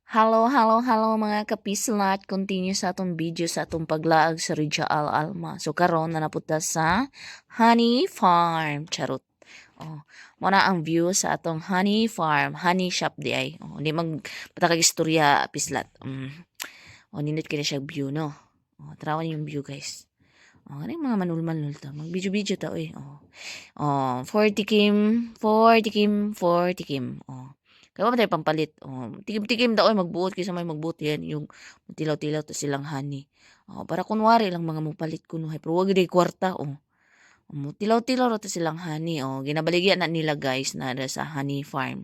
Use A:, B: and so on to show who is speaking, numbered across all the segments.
A: Hello mga kapislat. Continue sa atong video sa atong paglaag sa Ridja Al Alma. So karon na napunta sa Honey Farm. Charot. Oh, mo na ang view sa atong Honey Farm, Honey Shop di ay. Oh, di mag patakag istorya pislat. Oh, nindot kini siya view no. Oh, tarawan yung view guys. Oh, ano yung mga manul-manul to? Mag-video-video to eh. Oh, 40 kim, 40 kim, 40 kim. Oh. Kaya ba tayo pampalit? Oh, tikim-tikim daw ay magbuot kaysa may magbuot yan yung tilaw-tilaw to silang honey. Oh, para kunwari lang mga mupalit kuno hay pero wag day kwarta oh. Tilaw-tilaw ra to silang honey oh. Ginabaligyan na nila guys na sa honey farm.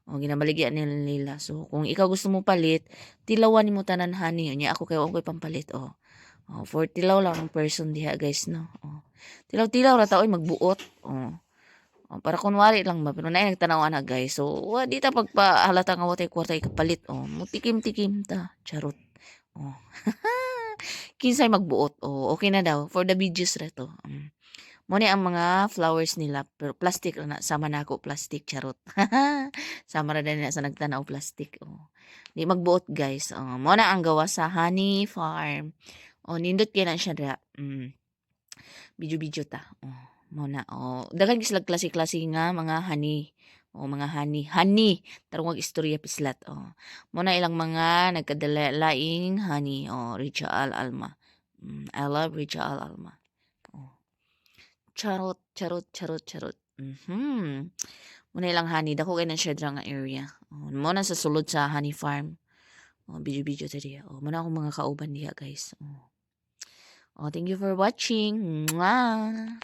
A: Oh, ginabaligyan nila. So kung ikaw gusto mo palit, tilawan mo tanan honey. Nya ako kay ko'y pampalit oh. Oh, for tilaw lang ang person diha guys no. Oh. Tilaw-tilaw ra ta oy magbuot. Oh. Oh, para kunwari lang ba pero naay nagtanaw na guys. So wa di ta pagpahalata nga watay kwarta ikapalit oh. Mutikim-tikim ta. Charot. Oh. Kinsay magbuot. Oh, okay na daw for the videos ra to. Mo ni ang mga flowers nila pero plastic ra na sama na ako plastic charot. Sama ra din na sa nagtanaw plastic. Oh. Di magbuot guys. Oh, mo na ang gawa sa honey farm. Oh, nindot kay na siya dira. Video-video ta. Oh, muna. Oh, daghan sila klase-klase nga mga honey. Oh, mga honey. Tarong wag istorya pislat. Oh. Muna ilang mga nagkadalaing honey. Oh, Richa Al Alma. I love Richa Al Alma. Oh. Charot. Muna ilang honey. Dako kay na siya dira nga area. Oh, muna sa sulod sa honey farm. Oh, video-video ta diya. Oh, muna akong mga kauban diya, guys. Oh. Oh, thank you for watching. Mwah!